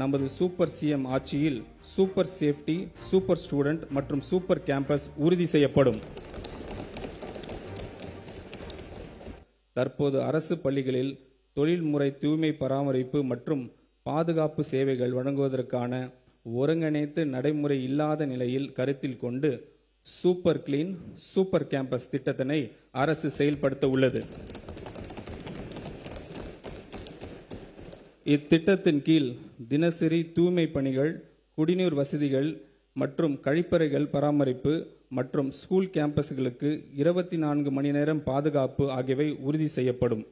நமது super CM ஆட்சியில் super safety, super student மற்றும் சூப்பர் கேம்பஸ் உறுதி செய்யப்படும். தற்போது அரசு பள்ளிகளில் தொழில்முறை தூய்மை பராமரிப்பு மற்றும் பாதுகாப்பு சேவைகள் வழங்குவதற்கான ஒருங்கிணைத்து நடைமுறை இல்லாத நிலையில் கருத்தில் கொண்டு சூப்பர் கிளீன், சூப்பர் கேம்பஸ் திட்டத்தினை அரசு செயல்படுத்த உள்ளது. இத்திட்டத்தின் கீழ் தினசரி தூய்மை பணிகள், குடிநீர் வசதிகள் மற்றும் கழிப்பறைகள் பராமரிப்பு மற்றும் ஸ்கூல் கேம்பஸ்களுக்கு 24 மணி நேரம் பாதுகாப்பு ஆகியவை உறுதி செய்யப்படும்.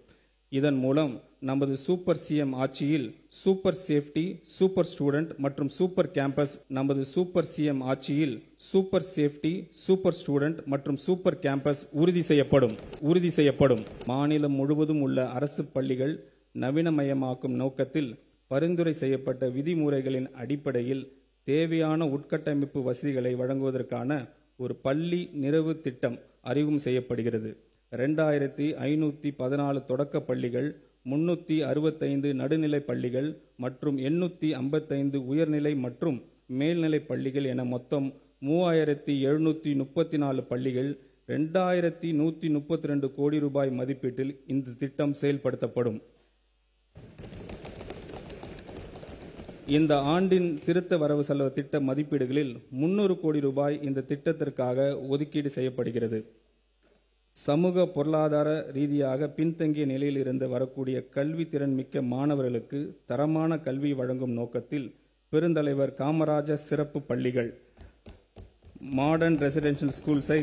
இதன் மூலம் நமது சூப்பர் சிஎம் ஆட்சியில் சூப்பர் சேஃப்டி, சூப்பர் ஸ்டூடெண்ட் மற்றும் சூப்பர் கேம்பஸ் நமது சூப்பர் சிஎம் ஆட்சியில் சூப்பர் சேஃப்டி, சூப்பர் ஸ்டூடெண்ட் மற்றும் சூப்பர் கேம்பஸ் உறுதி செய்யப்படும். மாநிலம் முழுவதும் உள்ள அரசு பள்ளிகள் நவீனமயமாக்கும் நோக்கத்தில் பரிந்துரை செய்யப்பட்ட விதிமுறைகளின் அடிப்படையில் தேவையான உட்கட்டமைப்பு வசதிகளை வழங்குவதற்கான ஒரு பள்ளி நிறைவு திட்டம் அறிமுகம் செய்யப்படுகிறது. 2514 தொடக்க பள்ளிகள், 365 நடுநிலை பள்ளிகள் மற்றும் 855 உயர்நிலை மற்றும் மேல்நிலை பள்ளிகள் என மொத்தம் 3734 பள்ளிகள் 2132 கோடி ரூபாய் மதிப்பீட்டில் இந்த திட்டம் செயல்படுத்தப்படும். இந்த ஆண்டின் திருத்த வரவு செலவு திட்ட மதிப்பீடுகளில் 300 கோடி ரூபாய் இந்த திட்டத்திற்காக ஒதுக்கீடு செய்யப்படுகிறது. சமூக பொருளாதார ரீதியாக பின்தங்கிய நிலையில் இருந்து வரக்கூடிய கல்வி திறன் மிக்க மாணவர்களுக்கு தரமான கல்வி வழங்கும் நோக்கத்தில் பெருந்தலைவர் காமராஜர் சிறப்பு பள்ளிகள், மாடர்ன் ரெசிடென்ஷியல் ஸ்கூல்ஸை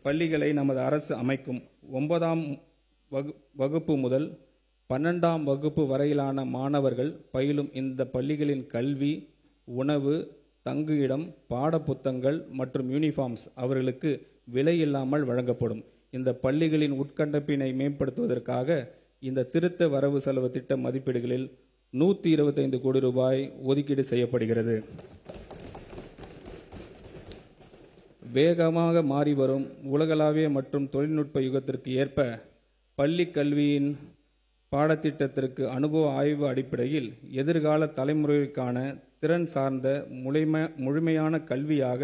பள்ளிகளை நமது அரசு அமைக்கும். 9ஆம் வகுப்பு முதல் 12ஆம் வகுப்பு வரையிலான மாணவர்கள் பயிலும் இந்த பள்ளிகளின் கல்வி, உணவு, தங்குயிடம், பாடப்புத்தகங்கள் மற்றும் யூனிஃபார்ம்ஸ் அவர்களுக்கு விலையில்லாமல் வழங்கப்படும். இந்த பள்ளிகளின் உட்கட்டமைப்பினை மேம்படுத்துவதற்காக இந்த திருத்த வரவு செலவு திட்ட மதிப்பீடுகளில் 125 கோடி ரூபாய் ஒதுக்கீடு செய்யப்படுகிறது. வேகமாக மாறி வரும் உலகளாவிய மற்றும் தொழில்நுட்ப யுகத்திற்கு ஏற்ப பள்ளி கல்வியின் பாடத்திட்டத்திற்கு அனுபவ ஆய்வு அடிப்படையில் எதிர்கால தலைமுறைக்கான திறன் சார்ந்த முழுமையான கல்வியாக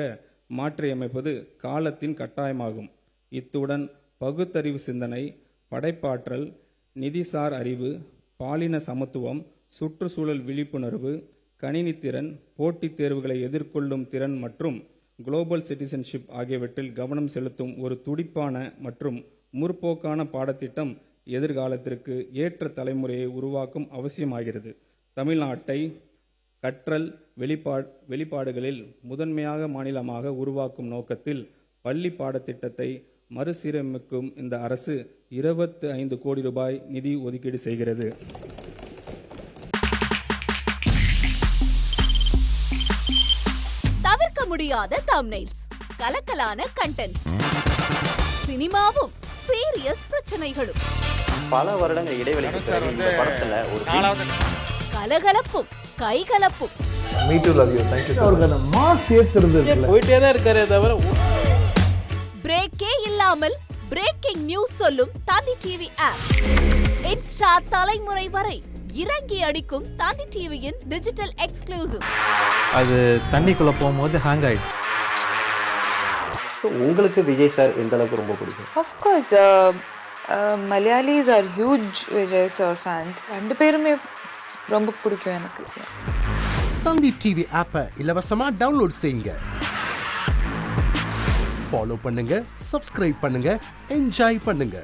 மாற்றியமைப்பது காலத்தின் கட்டாயமாகும். இத்துடன் பகுத்தறிவு சிந்தனை, படைப்பாற்றல், நிதிசார் அறிவு, பாலின சமத்துவம், சுற்றுச்சூழல் விழிப்புணர்வு, கணினி திறன், போட்டித் தேர்வுகளை எதிர்கொள்ளும் திறன் மற்றும் குளோபல் சிட்டிசன்ஷிப் ஆகியவற்றில் கவனம் செலுத்தும் ஒரு துடிப்பான மற்றும் முற்போக்கான பாடத்திட்டம் எதிர்காலத்திற்கு ஏற்ற தலைமுறையை உருவாக்கும் அவசியமாகிறது. தமிழ்நாட்டை கற்றல் வெளிப்பாடுகளில் முதன்மையாக மாநிலமாக உருவாக்கும் நோக்கத்தில் பள்ளி பாடத்திட்டத்தை மறுசீரமைக்கும் இந்த அரசு 25 கோடி ரூபாய் நிதி ஒதுக்கீடு செய்கிறது. தவிர்க்க முடியாத தம்ப்நெயில்ஸ், கலக்கலான கண்டென்ட்ஸ், சினிமாவும் சீரியஸ் பிரச்சனைகளும், பல வருடங்கள் இடைவெளிக்கு பிறகு இந்த படத்துல ஒரு கலகலப்பும் கைகலப்பும். Me too, love you. Thank you so much. Mass ஏத்துறது போயிட்டே தான் இருக்காரே தவிர பிரேக்கே இல்லாமல் பிரேக்கிங் நியூஸ் சொல்லும் தந்தி டிவி ஆப். இன்ஸ்டா தலைமுறை வரை இறங்கி அடிக்கும் தந்தி டிவியின் டிஜிட்டல் எக்ஸ்க்ளூசிவ். அது தண்ணிக்குள்ள போகும்போது ஹேங் ஆயிடுச்சு. உங்களுக்கு விஜய் சார் எந்த அளவுக்கு ரொம்ப பிடிக்கும்? Of course, Malayalis are huge Vijay sir fans. ரெண்டு பேருமே ரொம்ப பிடிக்கும் எனக்கு. தந்தி டிவி ஆப்பை இலவசமா டவுன்லோட் செய்யுங்க. ஃபாலோ பண்ணுங்க, சப்ஸ்கிரைப் பண்ணுங்க, என்ஜாய் பண்ணுங்க.